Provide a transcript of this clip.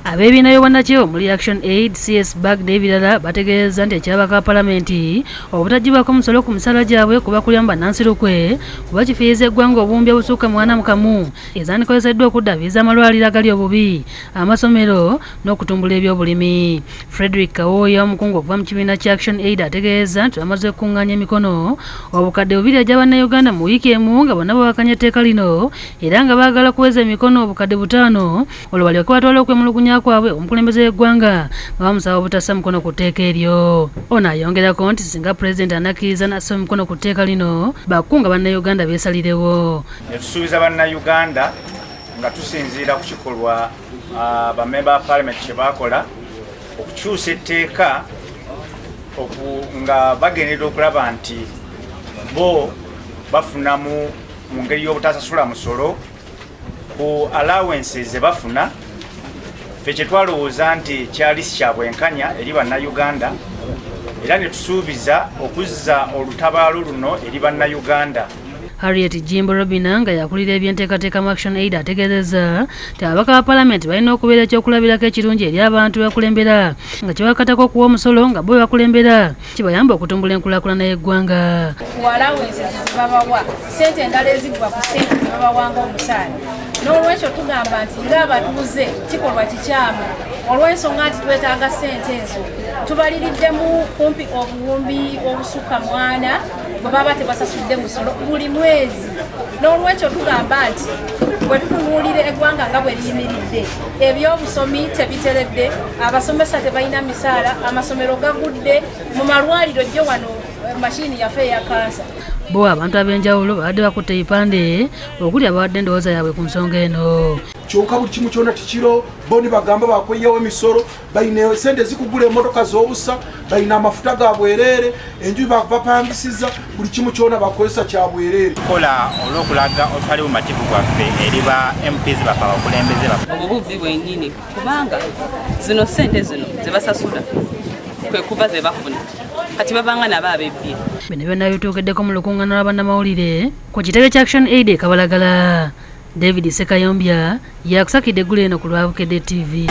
Abeebiina by'obwannakyewa muri Action Aid, CS Bag n'ebirala bategeeza nti ekyabaka Paalamenti obutaggibwako musolo ku misaala gyabwe kuba kulyamu bannansi lukwe kuba kifiiriza eggwanga obuwumbi obusukka mu 40 ezandikoleseddwa okuddaabiriza amalwaliro agali obubi, amasomero n'okutumbula ebyobulimi. Frederick Kawoya, omukungu okuva mu kibiina kya Action Aid, ategeeza nti bamaze okukungaanya emikono obukadde 2 agya bannayuganda mu wiiki emu nga bonna babakanya etteeka lino era nga baagala kuweza emikono obukadde 5 olwo balyoke batwale okwemulugunya kwabwe omukulembeze w'eggwanga nga bamusaba obutassa mukono ku tteeka eryo. Ono ayongerako nti singa pulezidenti anakkiriza n'assa mukono ku tteeka lino bakukunga bannayuganda beesalirewo. Ne tusuubiza bannayuganda nga tusinziira ku kikolwa bamemba ba paalamenti kye baakola okukyusa etteeka nga bagenderera okulaba nti bo bafunamu mu ngeri y'obutasasula musolo ku allowances ze bafuna. Ffe kye twalowooza nti kyali si kya bwenkanya eri bannayuganda era ne tusuubiza okuzza olutabaalo luno eri bannayuganda. Harriet Jimbo Robina nga yakulira ebyenteekateeka mu Action Aid ategeezezza nti ababaka ba Paalamenti balina okubeera ekyokulabirako ekirungi eri abantu bebakulembera nga kibakatako okuwa omusolo nga bo bebakulembera kibayamba okutumbula enkulaakulana y'eggwanga. Allowances zibabawa ssente endala eziggwa ku ssente zibabawanga omusaala. N'olwekyo tugamba nti ng'abatuuze kikolwa kikyamu olw'ensonga nti twetaaga ssente ezo tubaliriddemu kumpi obuwumbi obusukka 40 bwe baba tebasasudde musolo buli mwezi. N'olwekyo tugamba nti bwe tutunuulira eggwanga nga bwe liyimiridde ebyobusomi tebiteredde, abasomesa tebalina misaala, amasomero gagudde, mu malwaliro jjo wano mashini yaffe eya kansa. Bo abantu ab'enjawulo babadde bakutte ebipande okuli abawadde endowooza yaabwe ku nsonga eno. Kyokka buli kimu kyonna tikiro boni bagamba bakweyawo emisolo, balina sente zikugula emmotoka z'obusa, balina amafuta ga bwereere, enju bapangisiza, buli kimu kyonna bakozesa kya bwereere. Kola olw'okulaga otali bumativu gwaffe eri ba MPs baffe abakulembeze baffe. Obubbi bwennyini kubanga zino ssente zino ze basasula kwe kuba ze bafuna kati babanga nabo abebbye. Bino byonna bituukiddeko mu lukuŋŋaana lw'abannamawulire ku kitebe kya Action Aid e Kabalagala. David Sekayombya yakusakidde eggulu eno ku Lwabukedde TV.